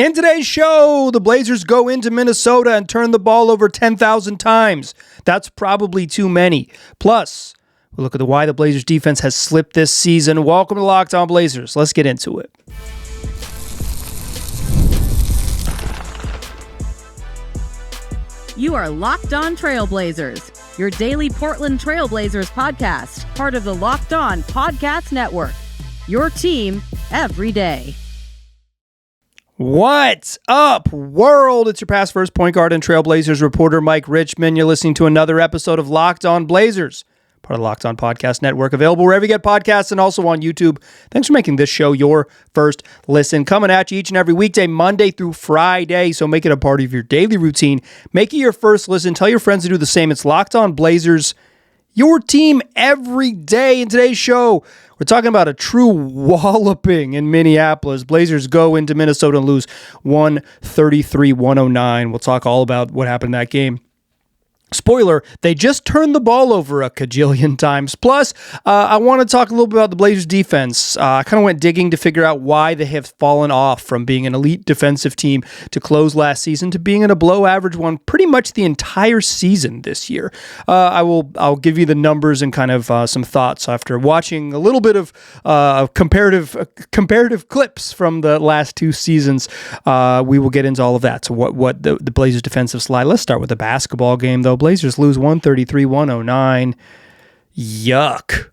In today's show, the Blazers go into Minnesota and turn the ball over 10,000 times. That's probably too many. Plus, we'll look at why the Blazers defense has slipped this season. Welcome to Locked On Blazers. Let's get into it. You are Locked On Trailblazers, your daily Portland Trailblazers podcast, part of the Locked On Podcast Network. Your team every day. What's up, world? It's your past first point guard and Trailblazers reporter, Mike Richmond. You're listening to another episode of Locked On Blazers, part of the Locked On Podcast Network, available wherever you get podcasts and also on YouTube. Thanks for making this show your first listen. Coming at you each and every weekday, Monday through Friday, so make it a part of your daily routine. Make it your first listen. Tell your friends to do the same. It's Locked On Blazers, your team every day. In today's show, we're talking about a true walloping in Minneapolis. Blazers go into Minnesota and lose 133-109. We'll talk all about what happened in that game. Spoiler, they just turned the ball over a cajillion times. Plus, I want to talk a little bit about the Blazers defense. I kind of went digging to figure out why they have fallen off from being an elite defensive team to close last season to being in a below average one pretty much the entire season this year. I'll give you the numbers and kind of some thoughts after watching a little bit of comparative clips from the last two seasons. We will get into all of that. So what the Blazers defensive slide. Let's start with the basketball game though. Blazers lose 133-109. Yuck.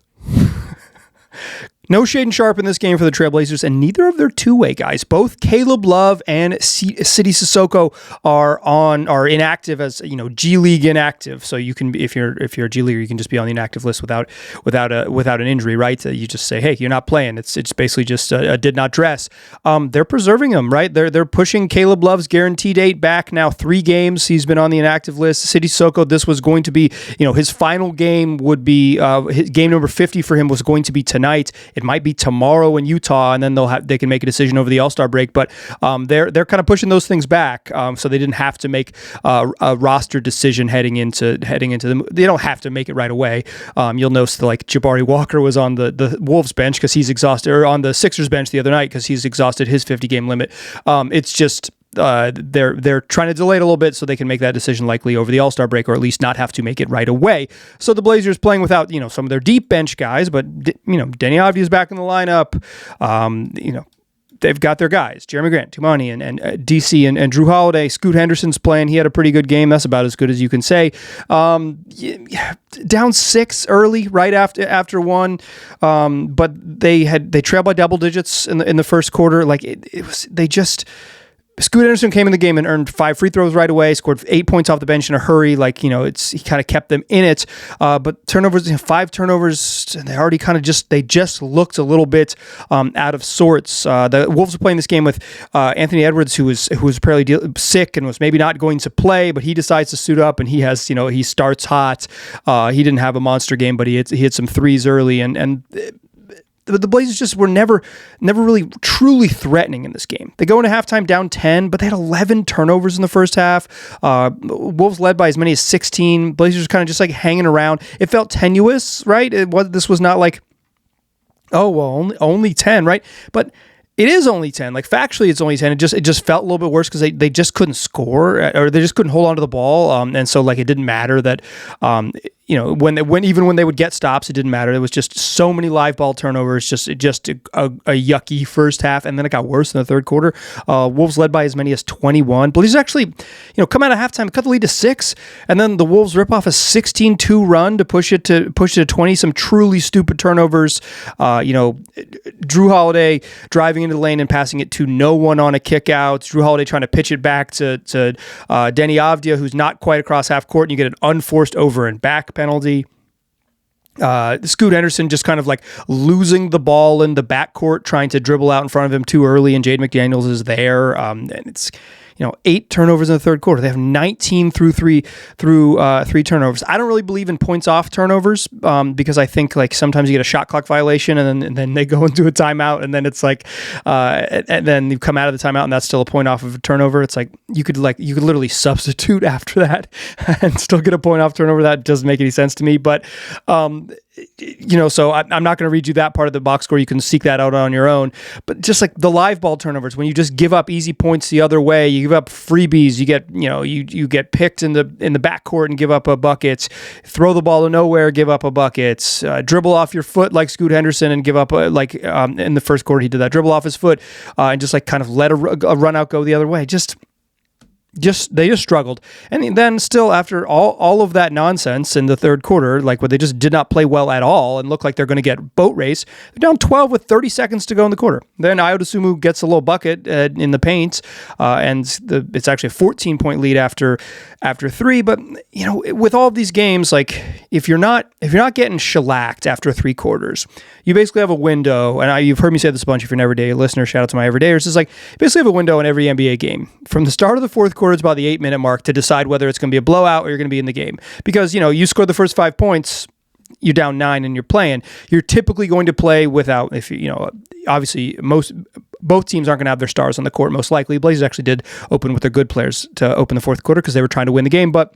No Shaedon Sharpe in this game for the Trailblazers, and neither of their two-way guys, both Caleb Love and Sidy Cissoko, are inactive as G League inactive. So you can, if you're a G Leaguer, you can just be on the inactive list without an injury, right? You just say, hey, you're not playing. It's basically just a did not dress. They're preserving him, right? They're pushing Caleb Love's guarantee date back now 3 games. He's been on the inactive list. Sidy Cissoko, this was going to be his final game would be his game number 50 for him was going to be tonight. It might be tomorrow in Utah, and then they can make a decision over the All-Star break. But they're kind of pushing those things back, so they didn't have to make a roster decision heading into them. They don't have to make it right away. You'll notice that like Jabari Walker was on the Wolves bench because he's exhausted, or on the Sixers bench the other night because he's exhausted his 50-game limit. It's just they're trying to delay it a little bit so they can make that decision likely over the All-Star break, or at least not have to make it right away. So the Blazers playing without some of their deep bench guys, but Denny Avdia is back in the lineup. They've got their guys, Jeremy Grant, Tumani, and DC and Drew Holiday. Scoot Henderson's playing. He had a pretty good game. That's about as good as you can say. Down 6 early, right after one, but they trailed by double digits in the first quarter. Scoot Henderson came in the game and earned 5 free throws right away, scored 8 points off the bench in a hurry. He kind of kept them in it. But turnovers, 5 turnovers, and they already they just looked a little bit out of sorts. The Wolves are playing this game with Anthony Edwards, who was apparently sick and was maybe not going to play, but he decides to suit up and he starts hot. He didn't have a monster game, but he hit some threes early and the Blazers just were never really truly threatening in this game. They go into halftime down 10, but they had 11 turnovers in the first half. Wolves led by as many as 16. Blazers kind of just hanging around. It felt tenuous, right? This was not like, oh, well, only 10, right? But it is only 10. Factually, it's only 10. It just felt a little bit worse because they just couldn't score, or they just couldn't hold on to the ball. And so it didn't matter that when they would get stops, it didn't matter. There was just so many live ball turnovers, just a yucky first half, and then it got worse in the third quarter. Wolves led by as many as 21. Blazers actually, come out of halftime, cut the lead to 6, and then the Wolves rip off a 16-2 run to push it to 20. Some truly stupid turnovers. Drew Holiday driving into the lane and passing it to no one on a kick out. Drew Holiday trying to pitch it back to Denny Avdia, who's not quite across half court, and you get an unforced over and back penalty. Scoot Henderson just kind of losing the ball in the backcourt, trying to dribble out in front of him too early, and Jaden McDaniels is there. And it's 8 turnovers in the third quarter. They have 19 through three turnovers. I don't really believe in points off turnovers because I think sometimes you get a shot clock violation and then they go into a timeout and then it's and then you come out of the timeout and that's still a point off of a turnover. It's you could literally substitute after that and still get a point off turnover. That doesn't make any sense to me, but So I'm not going to read you that part of the box score. You can seek that out on your own. But just like the live ball turnovers, when you just give up easy points the other way, you give up freebies, you get, you get picked in the backcourt and give up a bucket, throw the ball to nowhere, give up a bucket, dribble off your foot like Scoot Henderson and give up in the first quarter he did that, dribble off his foot and just like kind of let a run out go the other way. They just struggled. And then still after all of that nonsense in the third quarter, like where they just did not play well at all and look like they're going to get boat race, they're down 12 with 30 seconds to go in the quarter. Then Ayo Dosunmu gets a little bucket in the paint, and it's actually a 14-point lead after three. But with all of these games, like if you're not getting shellacked after three quarters, you basically have a window. And you've heard me say this a bunch if you're an everyday listener. Shout out to my everydayers. It's like you basically have a window in every NBA game from the start of the fourth quarter. It's about the 8-minute mark to decide whether it's going to be a blowout or you're going to be in the game. Because, you score the first 5 points, you're down 9 and you're playing. You're typically going to play without, obviously both teams aren't going to have their stars on the court, most likely. Blazers actually did open with their good players to open the fourth quarter because they were trying to win the game. But,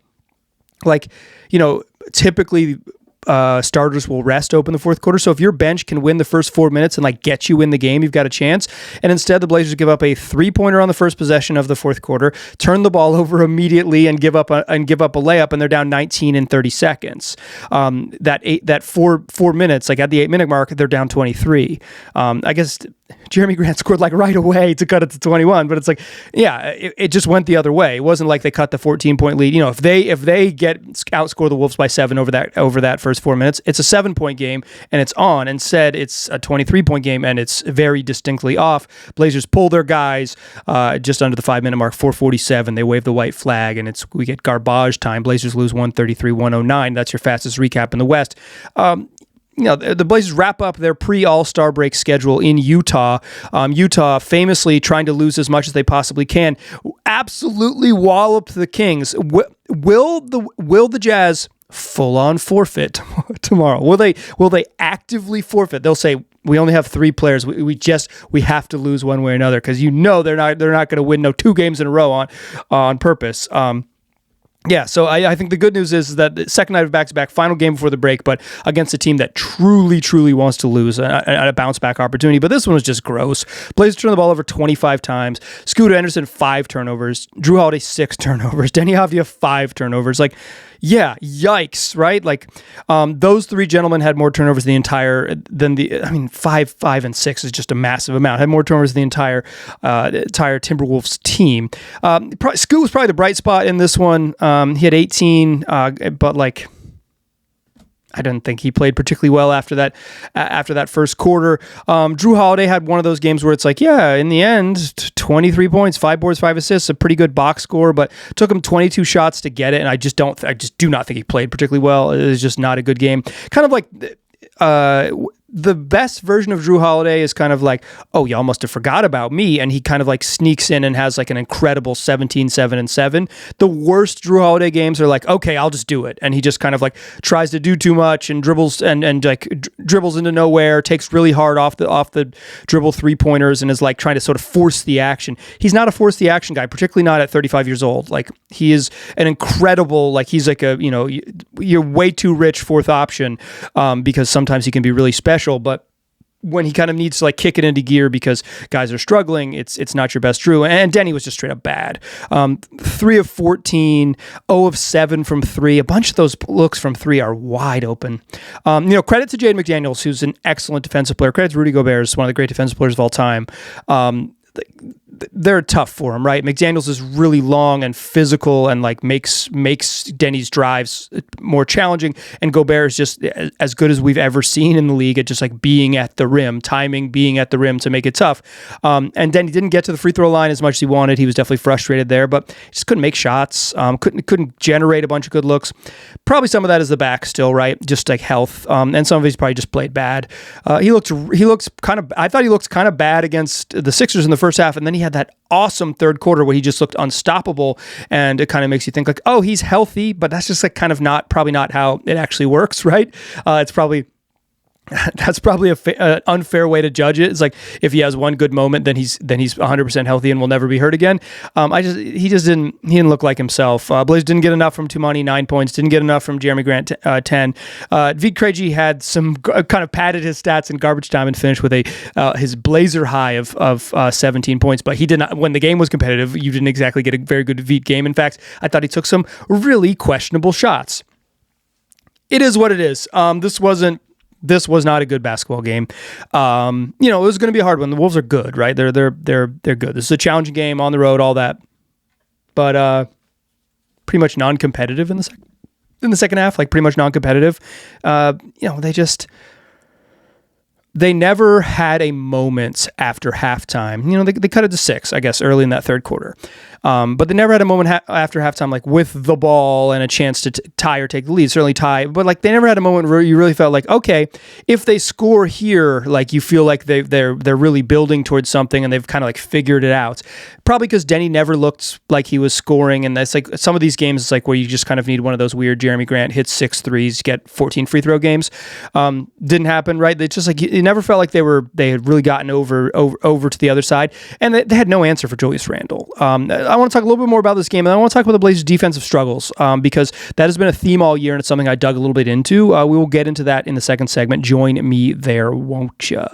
typically starters will rest open the fourth quarter. So if your bench can win the first 4 minutes and get you in the game, you've got a chance. And instead, the Blazers give up a 3-pointer on the first possession of the fourth quarter, turn the ball over immediately, and give up a layup, and they're down 19 in 30 seconds. That 4 minutes, at the 8-minute mark, they're down 23. I guess Jeremy Grant scored right away to cut it to 21, but it's it just went the other way. It wasn't like they cut the 14-point lead. If they outscore the Wolves by 7 over that first 4 minutes, it's a 7-point game and it's on. Instead, it's a 23-point game and it's very distinctly off. Blazers pull their guys just under the 5-minute mark, 4:47. They wave the white flag and we get garbage time. Blazers lose 133-109. That's your fastest recap in the West. The Blazers wrap up their pre-All-Star break schedule in Utah. Utah famously trying to lose as much as they possibly can. Absolutely walloped the Kings. Will the Jazz full-on forfeit tomorrow? Will they actively forfeit? They'll say, we only have 3 players. We have to lose one way or another because they're not going to win 2 games in a row on purpose. Yeah, so I think the good news is that the second night of back-to-back, final game before the break, but against a team that truly, truly wants to lose, a bounce-back opportunity. But this one was just gross. Blazers turned the ball over 25 times. Scooter Henderson, 5 turnovers. Drew Holiday, 6 turnovers. Denny Avdia, 5 turnovers. Yeah, yikes, right? Those 3 gentlemen had more turnovers than 5 and 6 is just a massive amount. Had more turnovers than the entire Timberwolves team. Scoot was probably the bright spot in this one. He had 18, but I didn't think he played particularly well after that first quarter. Drew Holiday had one of those games where it's in the end, 23 points, 5 boards, 5 assists, a pretty good box score, but took him 22 shots to get it. And I just do not think he played particularly well. It was just not a good game. Kind of the best version of Drew Holiday is kind of oh, y'all must have forgot about me. And he kind of sneaks in and has an incredible 17, 7, and 7. The worst Drew Holiday games are okay, I'll just do it. And he just kind of tries to do too much and dribbles and dribbles into nowhere, takes really hard off the dribble 3-pointers and is trying to sort of force the action. He's not a force the action guy, particularly not at 35 years old. He is an incredible, he's you're way too rich 4th option because sometimes he can be really special. But when he kind of needs to kick it into gear because guys are struggling, it's not your best Drew. And Denny was just straight up bad. 3 of 14, 0 of 7 from 3. A bunch of those looks from 3 are wide open. Credit to Jaden McDaniels, who's an excellent defensive player. Credit to Rudy Gobert, who's one of the great defensive players of all time. They're tough for him, right? McDaniels is really long and physical and makes Denny's drives more challenging, and Gobert is just as good as we've ever seen in the league at just being at the rim, being at the rim to make it tough. And Denny didn't get to the free throw line as much as he wanted. He was definitely frustrated there, but he just couldn't make shots, couldn't generate a bunch of good looks. Probably some of that is the back still, right? Just health, and some of he's probably just played bad. I thought he looked kind of bad against the Sixers in the first half, and then he had that awesome third quarter where he just looked unstoppable, and it kind of makes you think oh, he's healthy, but that's just probably not how it actually works, right? It's probably That's probably an unfair way to judge it. It's like if he has one good moment, then he's 100% healthy and will never be hurt again. He didn't look like himself. Blaze didn't get enough from Tumani, 9 points. Didn't get enough from Jeremy Grant, 10. Vit Krejci had some kind of padded his stats in garbage time and finished with his Blazer high of 17 points. But he did not. When the game was competitive, you didn't exactly get a very good Vit game. In fact, I thought he took some really questionable shots. It is what it is. This was not a good basketball game. It was going to be a hard one. The Wolves are good, right? They're good. This is a challenging game on the road, all that, but pretty much non-competitive in the second half. Like pretty much non-competitive. They never had a moment after halftime. They cut it to 6, I guess, early in that third quarter. But they never had a moment after halftime, like with the ball and a chance to tie or take the lead, certainly tie. But like they never had a moment where you really felt like, okay, if they score here, like you feel like they're really building towards something and they've kind of like figured it out. Probably because Denny never looked like he was scoring. And that's like some of these games, it's like where you just kind of need one of those weird Jeremy Grant hits 6 threes, get 14 free throw games. Didn't happen, right? They just like, it never felt like they had really gotten over to the other side. And they had no answer for Julius Randle. I want to talk a little bit more about this game, and I want to talk about the Blazers' defensive struggles because that has been a theme all year, and it's something I dug a little bit into. We will get into that in the second segment. Join me there, won't ya?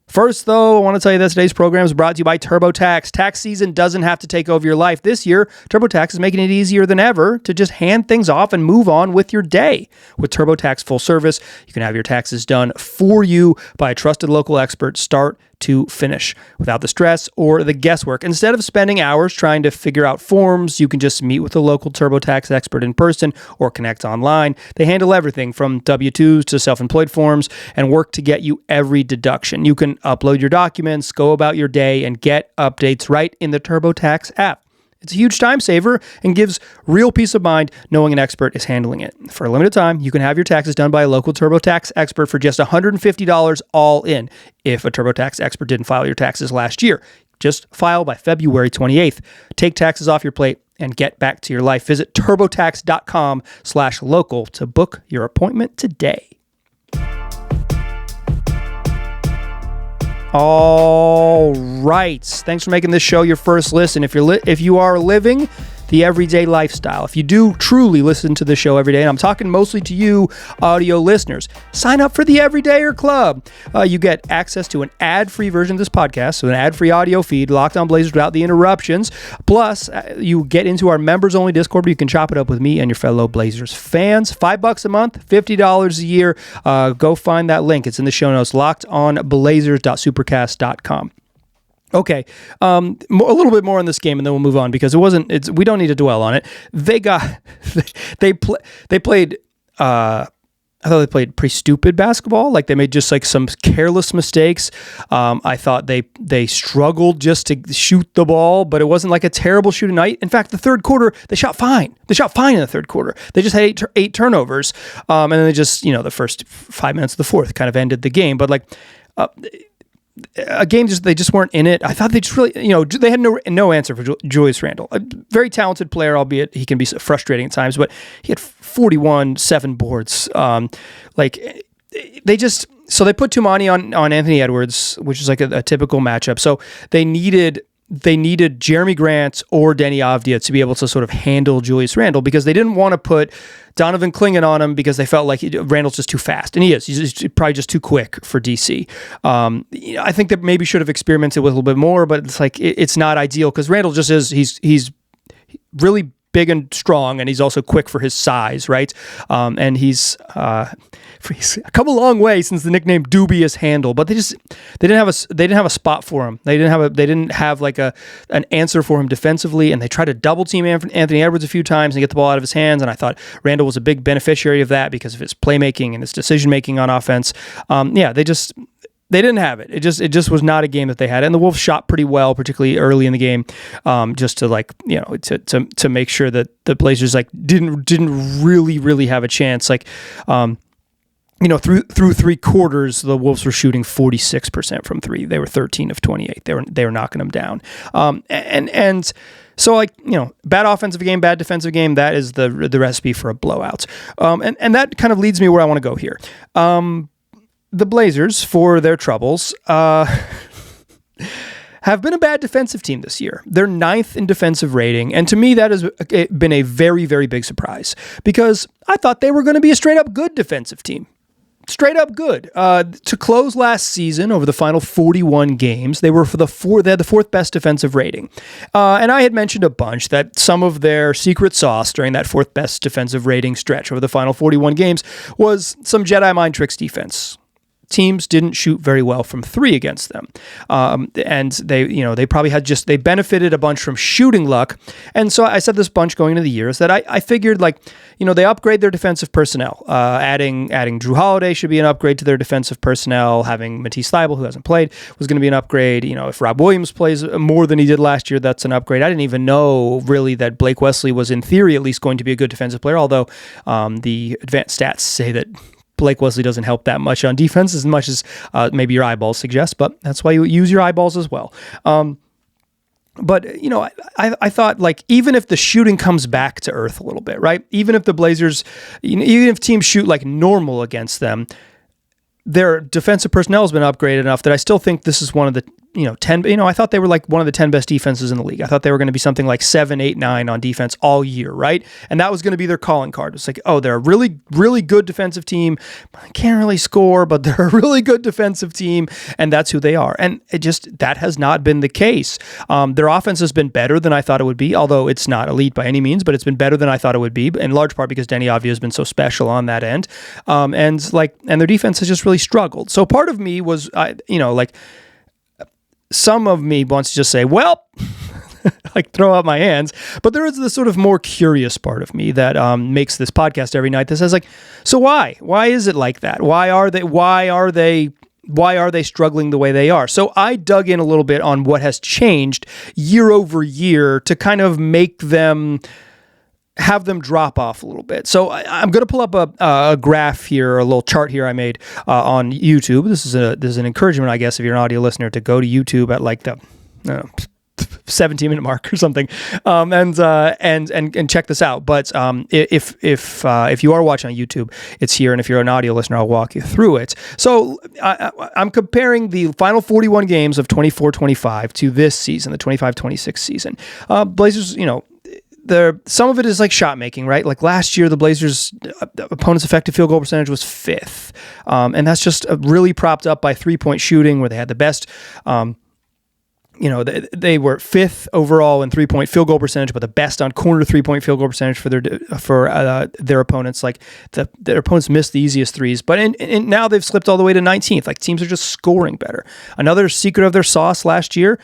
First, though, I want to tell you that today's program is brought to you by TurboTax. Tax season doesn't have to take over your life. This year, TurboTax is making it easier than ever to just hand things off and move on with your day. With TurboTax Full Service, you can have your taxes done for you by a trusted local expert, start to finish, without the stress or the guesswork. Instead of spending hours trying to figure out forms, you can just meet with a local TurboTax expert in person or connect online. They handle everything from W-2s to self-employed forms and work to get you every deduction. You can upload your documents, go about your day, and get updates right in the TurboTax app. It's a huge time saver and gives real peace of mind knowing an expert is handling it. For a limited time, you can have your taxes done by a local TurboTax expert for just $150 all in. If a TurboTax expert didn't file your taxes last year, just file by February 28th. Take taxes off your plate and get back to your life. Visit turbotax.com/local to book your appointment today. All right. Thanks for making this show your first listen. If you are living the everyday lifestyle, if you do truly listen to the show every day, and I'm talking mostly to you audio listeners, sign up for the Everydayer Club. You get access to an ad-free version of this podcast, so an ad-free audio feed, Locked On Blazers without the interruptions. Plus, you get into our members-only Discord where you can chop it up with me and your fellow Blazers fans. $5 a month, $50 a year. Go find that link. It's in the show notes, lockedonblazers.supercast.com. Okay, a little bit more on this game, and then we'll move on because we don't need to dwell on it. They played. I thought they played pretty stupid basketball. Like they made just like some careless mistakes. I thought they struggled just to shoot the ball, but it wasn't like a terrible shooting night. In fact, the third quarter they shot fine. They shot fine in the third quarter. They just had eight turnovers, and then they just the first 5 minutes of the fourth kind of ended the game. But like. A game they just weren't in it. I thought they just really, they had no answer for Julius Randle. A very talented player, albeit he can be frustrating at times, but he had 41, 7 boards. So they put Tumani on Anthony Edwards, which is like a typical matchup. So they needed Jeremy Grant or Denny Avdia to be able to sort of handle Julius Randle because they didn't want to put Donovan Clingan on him because they felt like Randle's just too fast. And he's probably just too quick for DC. I think that maybe should have experimented with a little bit more, but it's like it's not ideal because Randle just is, he's really big and strong, and he's also quick for his size, right? And he's come a long way since the nickname Dubious Handle, but they didn't have a spot for him. They didn't have like an answer for him defensively, and they tried to double team Anthony Edwards a few times and get the ball out of his hands. And I thought Randle was a big beneficiary of that because of his playmaking and his decision making on offense. They didn't have it. It just was not a game that they had. And the Wolves shot pretty well, particularly early in the game, just to to make sure that the Blazers didn't really have a chance. through three quarters, the Wolves were shooting 46% from three. They were 13 of 28. They were knocking them down. And so, like, bad offensive game, bad defensive game, that is the recipe for a blowout. And that kind of leads me where I want to go here. The Blazers, for their troubles, have been a bad defensive team this year. They're 9th in defensive rating, and to me, that has been a very, very big surprise because I thought they were going to be a straight-up good defensive team. Straight up good. To close last season, over the final 41 games, they had the 4th best defensive rating. And I had mentioned a bunch that some of their secret sauce during that 4th best defensive rating stretch over the final 41 games was some Jedi mind tricks defense. Teams didn't shoot very well from three against them. And they probably they benefited a bunch from shooting luck. And so I said this bunch going into the year is that I figured they upgrade their defensive personnel. Adding Drew Holiday should be an upgrade to their defensive personnel. Having Matisse Thybulle, who hasn't played, was going to be an upgrade. If Rob Williams plays more than he did last year, that's an upgrade. I didn't even know really that Blake Wesley was in theory at least going to be a good defensive player, although the advanced stats say that Blake Wesley doesn't help that much on defense as much as maybe your eyeballs suggest, but that's why you use your eyeballs as well. But I thought, like, even if the shooting comes back to earth a little bit, right? Even if the Blazers, even if teams shoot like normal against them, their defensive personnel has been upgraded enough that I still think this is one of the 10. I thought they were like one of the 10 best defenses in the league. I thought they were going to be something like 7, 8, 9 on defense all year, right? And that was going to be their calling card. It's like, oh, they're a really, really good defensive team. I can't really score, but they're a really good defensive team, and that's who they are. And that has not been the case. Their offense has been better than I thought it would be, although it's not elite by any means, but it's been better than I thought it would be, in large part because Denny Avdia has been so special on that end. And their defense has just really struggled. So part of me was, some of me wants to just say, well, like throw out my hands. But there is this sort of more curious part of me that makes this podcast every night that says, like, so why? Why is it like that? Why are they struggling the way they are? So I dug in a little bit on what has changed year over year to kind of have them drop off a little bit. So I'm going to pull up a graph here, a little chart here I made on YouTube. This is an encouragement, I guess, if you're an audio listener, to go to YouTube at like the 17-minute mark or something, and check this out. But if you are watching on YouTube, it's here, and if you're an audio listener, I'll walk you through it. So I'm comparing the final 41 games of 24-25 to this season, the 25-26 season. Blazers, some of it is like shot making, right? Like last year, the Blazers' opponent's effective field goal percentage was 5th. And that's just really propped up by 3-point shooting, where they had the best, they were 5th overall in 3-point field goal percentage, but the best on corner 3-point field goal percentage for their opponents. Like their opponents missed the easiest threes, but and now they've slipped all the way to 19th. Like teams are just scoring better. Another secret of their sauce last year,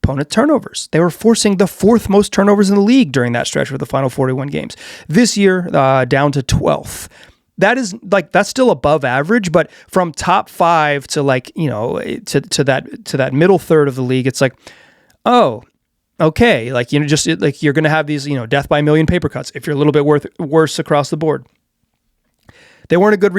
opponent turnovers. They were forcing the 4th most turnovers in the league during that stretch for the final 41 games. This year, down to 12th. That's still above average, but from top 5 to to that middle third of the league, it's like, oh, okay, you're going to have these death by a million paper cuts if you're a little bit worse across the board. They weren't a good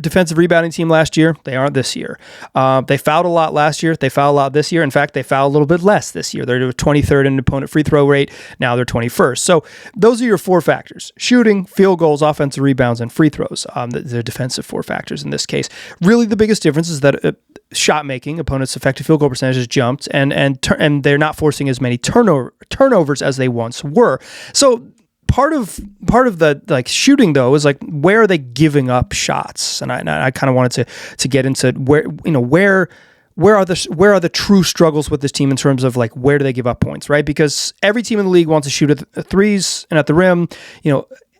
defensive rebounding team last year. They aren't this year. They fouled a lot last year. They fouled a lot this year. In fact, they fouled a little bit less this year. They're 23rd in opponent free throw rate. Now they're 21st. So those are your 4 factors: shooting, field goals, offensive rebounds, and free throws. The defensive 4 factors in this case. Really, the biggest difference is that shot making, opponents' effective field goal percentage has jumped, and they're not forcing as many turnovers as they once were. So part of the shooting though is like, where are they giving up shots? And I kind of wanted to get into where are the true struggles with this team in terms of like, where do they give up points, right? Because every team in the league wants to shoot at threes and at the rim.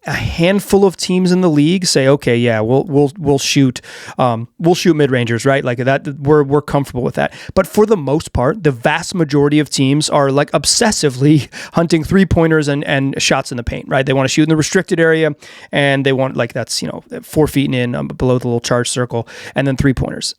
A handful of teams in the league say, okay, yeah, we'll shoot mid-rangers, right? Like that, we're comfortable with that. But for the most part, the vast majority of teams are like obsessively hunting 3-pointers and shots in the paint, right? They want to shoot in the restricted area, and they want, like, that's 4 feet and in below the little charge circle, and then 3-pointers.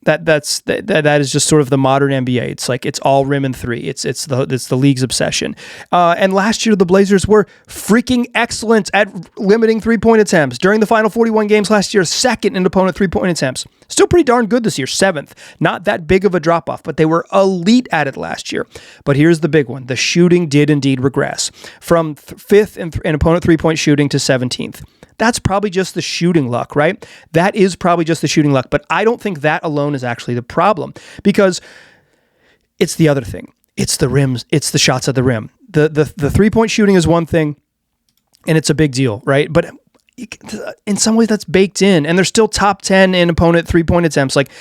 That is just sort of the modern NBA. It's like it's all rim and three. It's the league's obsession. And last year the Blazers were freaking excellent at limiting 3-point attempts. During the final 41 games last year, second in opponent 3-point attempts. Still pretty darn good this year, 7th. Not that big of a drop off, but they were elite at it last year. But here's the big one: the shooting did indeed regress from 5th in opponent 3-point shooting to 17th. That's probably just the shooting luck, right? That is probably just the shooting luck, but I don't think that alone is actually the problem, because it's the other thing. It's the rims. It's the shots at the rim. The 3-point shooting is one thing, and it's a big deal, right? But in some ways that's baked in, and they're still top 10 in opponent 3-point attempts. Like,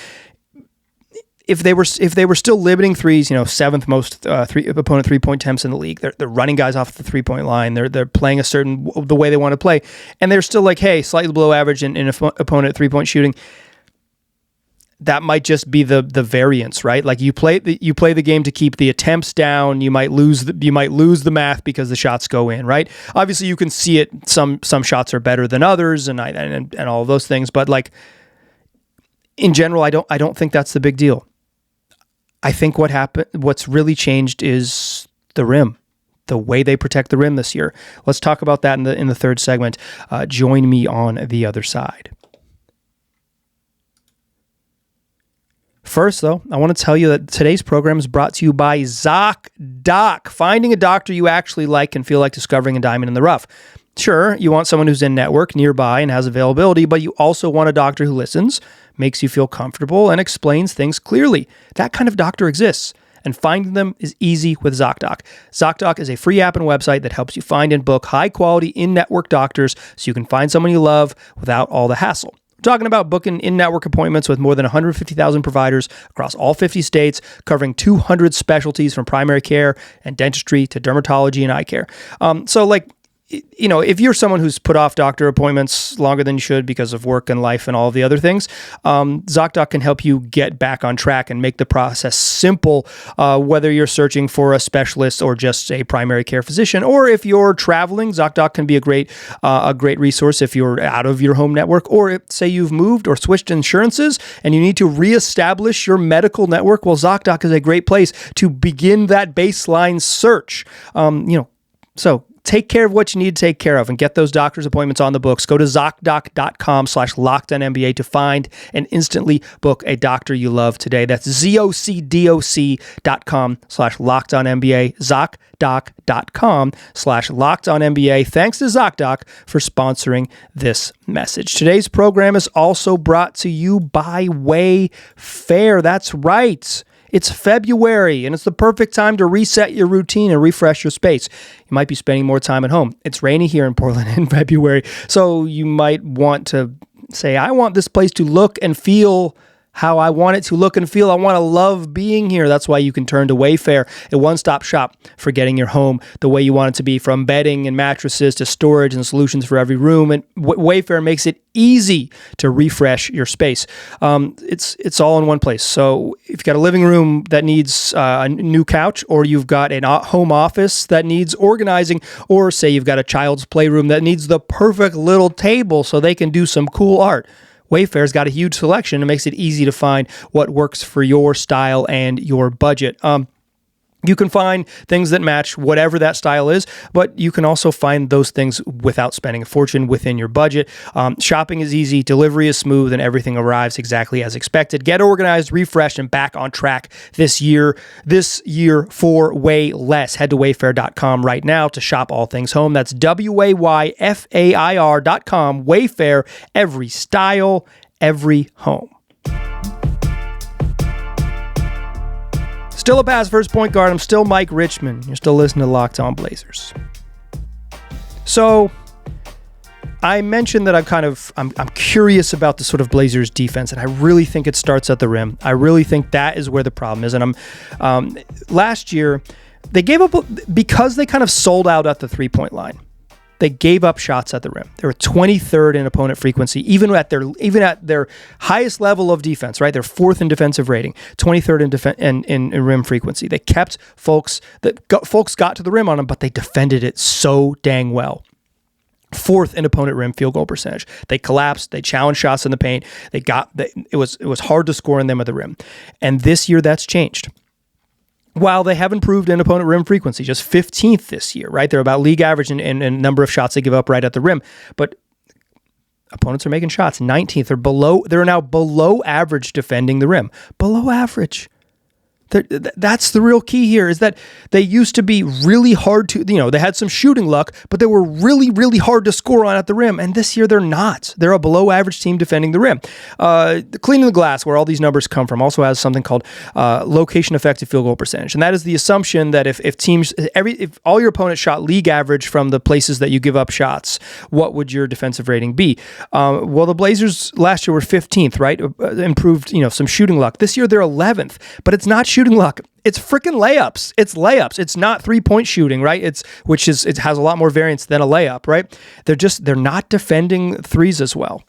if they were still limiting threes, 7th most opponent 3-point attempts in the league. They're running guys off the 3-point line. They're playing the way they want to play, and they're still like, hey, slightly below average in opponent 3-point shooting. That might just be the variance, right? Like you play the game to keep the attempts down. You might lose the math because the shots go in, right? Obviously, you can see it. Some shots are better than others, and all of those things. But like in general, I don't think that's the big deal. I think what's really changed is the rim, the way they protect the rim this year. Let's talk about that in the third segment. Join me on the other side. First, though, I want to tell you that today's program is brought to you by ZocDoc. Finding a doctor you actually like can feel like discovering a diamond in the rough. Sure, you want someone who's in network, nearby, and has availability, but you also want a doctor who listens, makes you feel comfortable, and explains things clearly. That kind of doctor exists, and finding them is easy with ZocDoc. ZocDoc is a free app and website that helps you find and book high-quality in-network doctors so you can find someone you love without all the hassle. We're talking about booking in-network appointments with more than 150,000 providers across all 50 states, covering 200 specialties from primary care and dentistry to dermatology and eye care. If you're someone who's put off doctor appointments longer than you should because of work and life and all of the other things, ZocDoc can help you get back on track and make the process simple, whether you're searching for a specialist or just a primary care physician. Or if you're traveling, ZocDoc can be a great resource if you're out of your home network, or if, say you've moved or switched insurances and you need to reestablish your medical network. Well, ZocDoc is a great place to begin that baseline search. So take care of what you need to take care of and get those doctor's appointments on the books. Go to ZocDoc.com/LockedOnNBA to find and instantly book a doctor you love today. That's ZocDoc.com/LockedOnNBA, ZocDoc.com/LockedOnNBA. Thanks to ZocDoc for sponsoring this message. Today's program is also brought to you by Wayfair. That's right. It's February, and it's the perfect time to reset your routine and refresh your space. You might be spending more time at home. It's rainy here in Portland in February, so you might want to say, I want this place to look and feel how I want it to look and feel. I want to love being here. That's why you can turn to Wayfair, a one-stop shop for getting your home the way you want it to be, from bedding and mattresses to storage and solutions for every room. And Wayfair makes it easy to refresh your space. It's all in one place. So if you've got a living room that needs a new couch, or you've got a home office that needs organizing, or say you've got a child's playroom that needs the perfect little table so they can do some cool art, Wayfair's got a huge selection and makes it easy to find what works for your style and your budget. You can find things that match whatever that style is, but you can also find those things without spending a fortune within your budget. Shopping is easy, delivery is smooth, and everything arrives exactly as expected. Get organized, refreshed, and back on track this year for way less. Head to wayfair.com right now to shop all things home. That's WAYFAIR.com. Wayfair, every style, every home. Still a pass first point guard. I'm still Mike Richmond. You're still listening to Locked On Blazers. So I mentioned that I'm curious about the sort of Blazers defense, and I really think it starts at the rim. I really think that is where the problem is. And last year they gave up because they kind of sold out at the 3-point line. They gave up shots at the rim. They were 23rd in opponent frequency, even at their highest level of defense, right? They're 4th in defensive rating, 23rd in rim frequency. They kept folks got to the rim on them, but they defended it so dang well. 4th in opponent rim field goal percentage. They collapsed. They challenged shots in the paint. It was hard to score in them at the rim. And this year that's changed. While they have improved in opponent rim frequency, just 15th this year, right? They're about league average in number of shots they give up right at the rim. But opponents are making shots. 19th. They're now below average defending the rim. Below average. That's the real key here, is that they used to be really hard to, they had some shooting luck, but they were really, really hard to score on at the rim. And this year they're not. They're a below average team defending the rim. Cleaning the Glass, where all these numbers come from, also has something called location effective field goal percentage. And that is the assumption that if all your opponents shot league average from the places that you give up shots, what would your defensive rating be? Well, the Blazers last year were 15th, right? Improved, some shooting luck. This year they're 11th, but it's not shooting luck. It's freaking layups. It's layups. It's not 3-point shooting, right? It has a lot more variance than a layup, right? They're not defending threes as well.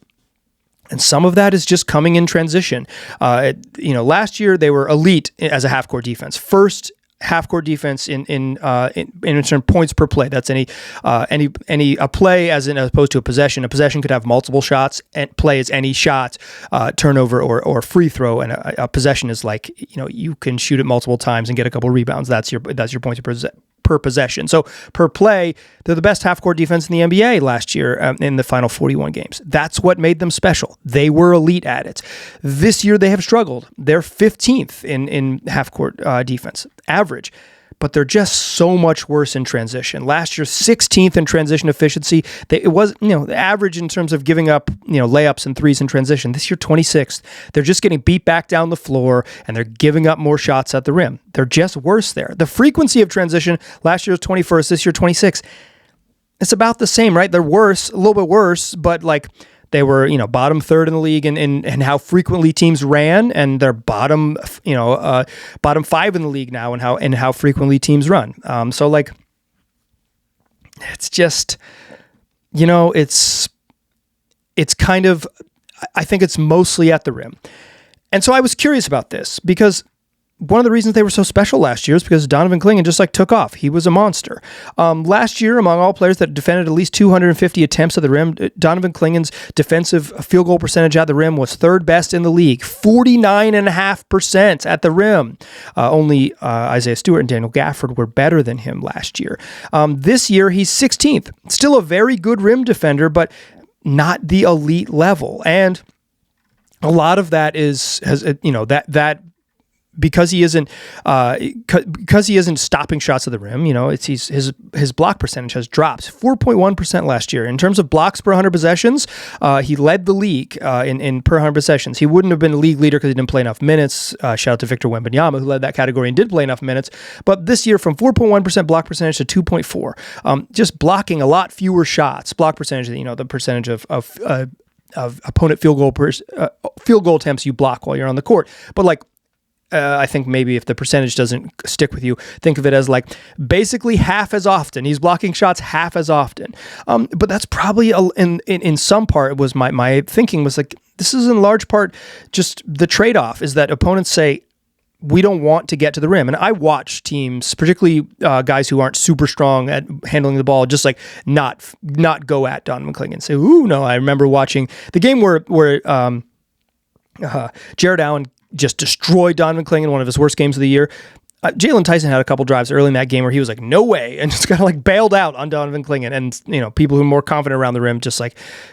And some of that is just coming in transition. Last year they were elite as a half-court defense. First half-court defense in terms of points per play. That's a play as opposed to a possession. A possession could have multiple shots, and play is any shot, turnover or free throw. And a possession is like, you can shoot it multiple times and get a couple rebounds. That's your points per possession. So per play, they're the best half-court defense in the NBA last year in the final 41 games. That's what made them special. They were elite at it. This year they have struggled. They're 15th in half-court defense average, but they're just so much worse in transition. Last year, 16th in transition efficiency. It was, the average in terms of giving up, layups and threes in transition. This year, 26th. They're just getting beat back down the floor, and they're giving up more shots at the rim. They're just worse there. The frequency of transition, last year was 21st, this year 26th. It's about the same, right? They're worse, a little bit worse, but they were, bottom third in the league in how frequently teams ran, and they're bottom 5 in the league now and how frequently teams run. It's just, it's kind of, I think it's mostly at the rim. And so I was curious about this because one of the reasons they were so special last year is because Donovan Clingan just took off. He was a monster. Last year, among all players that defended at least 250 attempts at the rim, Donovan Clingan's defensive field goal percentage at the rim was third best in the league, 49.5% at the rim. Only Isaiah Stewart and Daniel Gafford were better than him last year. This year, he's 16th. Still a very good rim defender, but not the elite level. And a lot of that because he isn't stopping shots at the rim, his block percentage has dropped 4.1% last year. In terms of blocks per 100 possessions, he led the league in per 100 possessions. He wouldn't have been a league leader because he didn't play enough minutes. Shout out to Victor Wembanyama, who led that category and did play enough minutes. But this year, from 4.1% block percentage to 2.4, just blocking a lot fewer shots. Block percentage, the percentage of opponent field goal attempts you block while you're on the court. But I think maybe if the percentage doesn't stick with you, think of it as basically half as often. He's blocking shots half as often. But that's probably in some part was my thinking was this is in large part just the trade-off is that opponents say, we don't want to get to the rim. And I watch teams, particularly guys who aren't super strong at handling the ball, just not go at Donovan Clingan and say, ooh, no. I remember watching the game where Jared Allen just destroyed Donovan Clingan, one of his worst games of the year. Jalen Tyson had a couple drives early in that game where he was no way, and just kind of bailed out on Donovan Clingan. And, people who are more confident around the rim just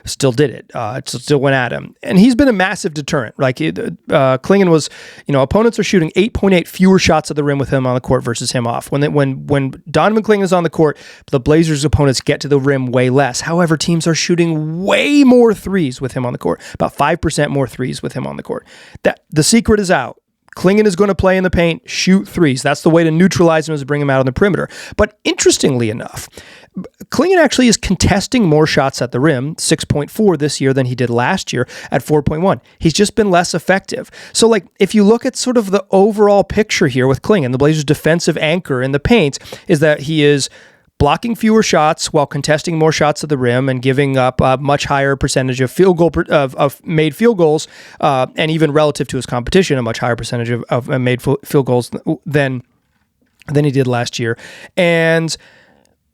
still did it, still went at him. And he's been a massive deterrent. Clingan was, opponents are shooting 8.8 fewer shots at the rim with him on the court versus him off. When Donovan Clingan is on the court, the Blazers' opponents get to the rim way less. However, teams are shooting way more threes with him on the court, about 5% more threes with him on the court. The secret is out. Clingan is going to play in the paint, shoot threes. That's the way to neutralize him, is to bring him out on the perimeter. But interestingly enough, Clingan actually is contesting more shots at the rim, 6.4 this year than he did last year at 4.1. He's just been less effective. So if you look at sort of the overall picture here with Clingan, the Blazers' defensive anchor in the paint is that he is blocking fewer shots while contesting more shots at the rim and giving up a much higher percentage of made field goals, and even relative to his competition, a much higher percentage of made field goals than he did last year. And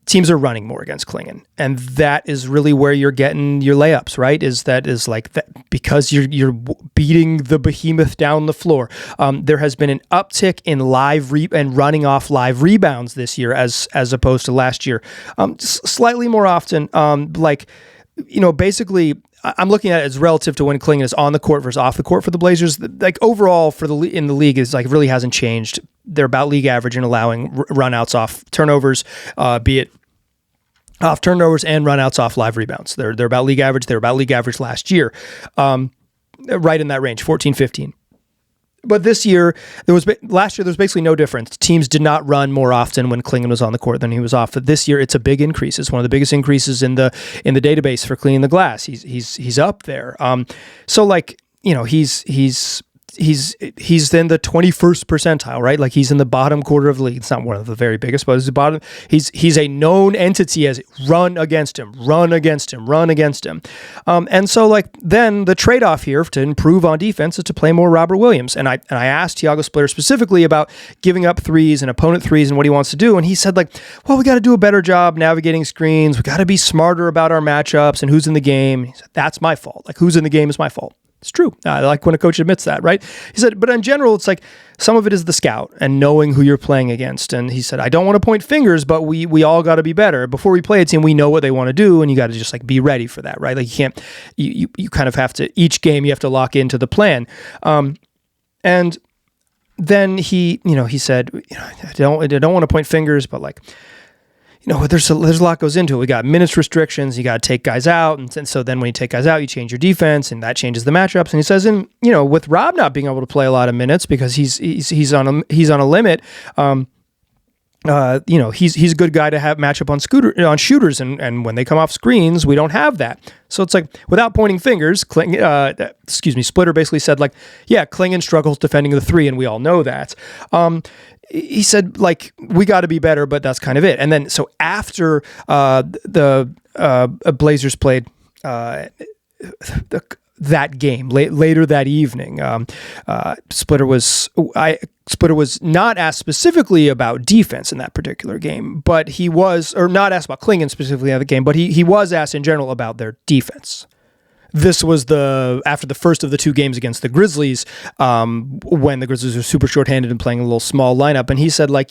teams are running more against Klingon, and that is really where you're getting your layups, right? Is like that because you're beating the behemoth down the floor. There has been an uptick in live and running off live rebounds this year as opposed to last year. Slightly more often, basically. I'm looking at it as relative to when Klingon is on the court versus off the court for the Blazers. Like overall in the league is like really hasn't changed. They're about league average in allowing runouts off turnovers, be it off turnovers and runouts off live rebounds. They're about league average. They're about league average last year, right in that range, 14, 15. But last year, there was basically no difference. Teams did not run more often when Klingon was on the court than he was off. But this year, it's a big increase. It's one of the biggest increases in the database for cleaning the glass. He's up there. He's in the 21st percentile, right? Like he's in the bottom quarter of the league. It's not one of the very biggest, but it's the bottom. He's a known entity as run against him. And so like then the trade-off here to improve on defense is to play more Robert Williams. And I asked Tiago Splitter specifically about giving up threes and opponent threes and what he wants to do. And he said like, well, we got to do a better job navigating screens. We got to be smarter about our matchups and who's in the game. He said, that's my fault. Like who's in the game is my fault. It's true. I like when a coach admits that, right? He said, but in general, it's like some of it is the scout and knowing who you're playing against. And he said, I don't want to point fingers, but we all got to be better. Before we play a team, we know what they want to do, and you got to just like be ready for that, right? Like you can't, you kind of have to, each game you have to lock into the plan. And then he said, I don't want to point fingers, but like, there's a lot goes into it. We got minutes restrictions. You got to take guys out. And so then when you take guys out, you change your defense and that changes the matchups. And he says, with Rob not being able to play a lot of minutes because he's on a limit, he's a good guy to have match up on shooters. And when they come off screens, we don't have that. So it's like, without pointing fingers, Splitter basically said like, yeah, Klingon struggles defending the three. And we all know that. He said, like, we got to be better, but that's kind of it. And then, so after the Blazers played that game later that evening, Splitter was not asked specifically about defense in that particular game, but he was, or not asked about Klingon specifically in the game, but he was asked in general about their defense. This was after the first of the two games against the Grizzlies, when the Grizzlies were super shorthanded and playing a little small lineup. And he said, like,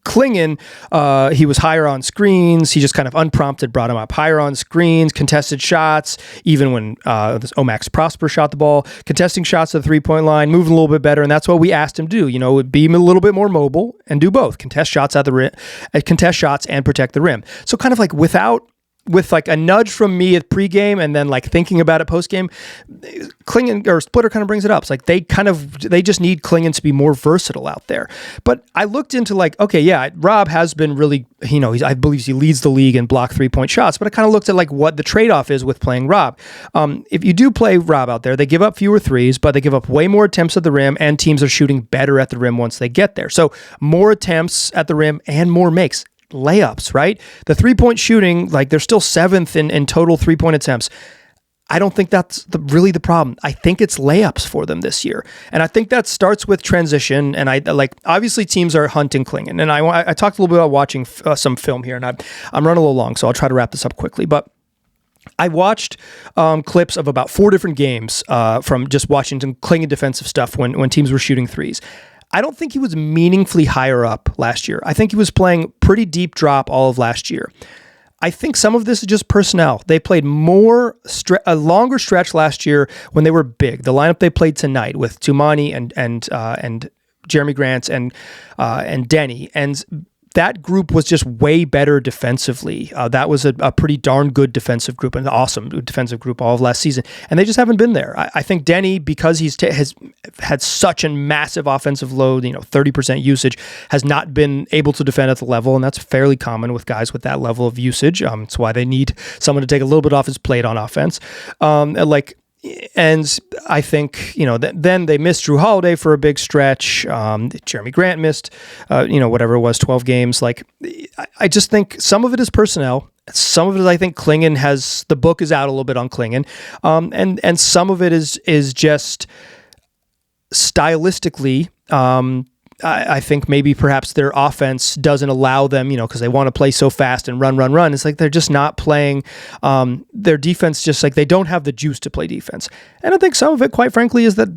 Klingon, he was higher on screens. He just kind of unprompted brought him up higher on screens, contested shots, even when Omax Prosper shot the ball, contesting shots at the 3-point line, moving a little bit better. And that's what we asked him to do, be a little bit more mobile and do both, contest shots at the rim, contest shots and protect the rim. So kind of like with like a nudge from me at pregame and then like thinking about it postgame, Klingon or Splitter kind of brings it up. It's like they just need Klingon to be more versatile out there. But I looked into like, okay, yeah, Rob has been really, I believe he leads the league in block 3-point shots, but I kind of looked at like what the trade-off is with playing Rob. If you do play Rob out there, they give up fewer threes, but they give up way more attempts at the rim, and teams are shooting better at the rim once they get there. So more attempts at the rim and more makes. Layups, right? The 3-point shooting, like they're still 7th in total 3-point attempts. I don't think that's really the problem. I think it's layups for them this year. And I think that starts with transition. And obviously teams are hunting Klingon. And I talked a little bit about watching some film here, and I'm running a little long, so I'll try to wrap this up quickly. But I watched clips of about 4 different games from just watching some Klingon defensive stuff when teams were shooting threes. I don't think he was meaningfully higher up last year. I think he was playing pretty deep drop all of last year. I think some of this is just personnel. They played a longer stretch last year when they were big. The lineup they played tonight with Tumani and Jeremy Grant and Denny, and that group was just way better defensively. That was a pretty darn good defensive group, an awesome defensive group all of last season. And they just haven't been there. I think Denny, because has had such a massive offensive load, 30% usage, has not been able to defend at the level. And that's fairly common with guys with that level of usage. It's why they need someone to take a little bit off his plate on offense. And I think, then they missed Drew Holiday for a big stretch. Jeremy Grant missed, whatever it was, 12 games. Like, I just think some of it is personnel. Some of it is, I think Klingon the book is out a little bit on Klingon. And some of it is just stylistically, I think maybe perhaps their offense doesn't allow them, because they want to play so fast and run. It's like they're just not playing their defense, just like they don't have the juice to play defense. And I think some of it, quite frankly, is that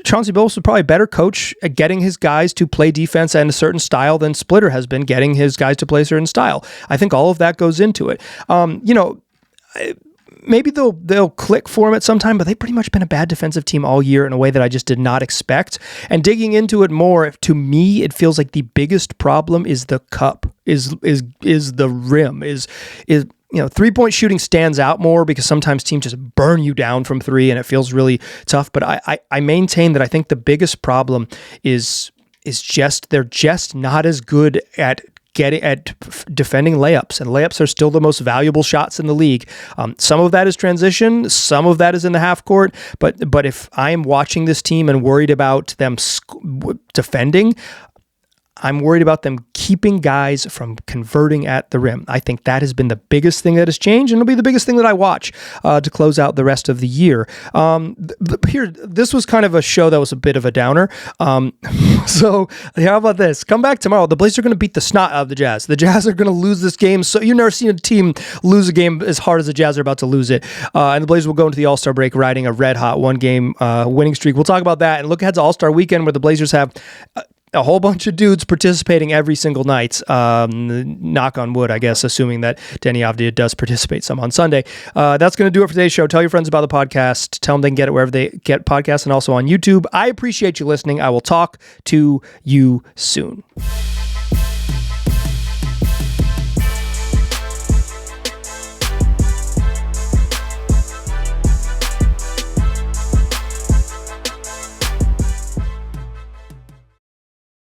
Chauncey Billups was probably a better coach at getting his guys to play defense and a certain style than Splitter has been getting his guys to play a certain style. I think all of that goes into it. Maybe they'll click for him at some time, but they've pretty much been a bad defensive team all year in a way that I just did not expect. And digging into it more, to me, it feels like the biggest problem is the cup, is the rim, is 3-point shooting stands out more because sometimes teams just burn you down from three and it feels really tough. But I maintain that I think the biggest problem is just they're just not as good at defending layups, and layups are still the most valuable shots in the league. Some of that is transition, some of that is in the half court, but if I'm watching this team and worried about them defending, I'm worried about them keeping guys from converting at the rim. I think that has been the biggest thing that has changed, and it'll be the biggest thing that I watch to close out the rest of the year. This was kind of a show that was a bit of a downer. So how about this? Come back tomorrow. The Blazers are going to beat the snot out of the Jazz. The Jazz are going to lose this game. So you've never seen a team lose a game as hard as the Jazz are about to lose it. And the Blazers will go into the All-Star break riding a red-hot one-game winning streak. We'll talk about that and look ahead to All-Star weekend where the Blazers have a whole bunch of dudes participating every single night. Knock on wood, I guess, assuming that Denny Avdia does participate some on Sunday. That's going to do it for today's show. Tell your friends about the podcast. Tell them they can get it wherever they get podcasts and also on YouTube. I appreciate you listening. I will talk to you soon.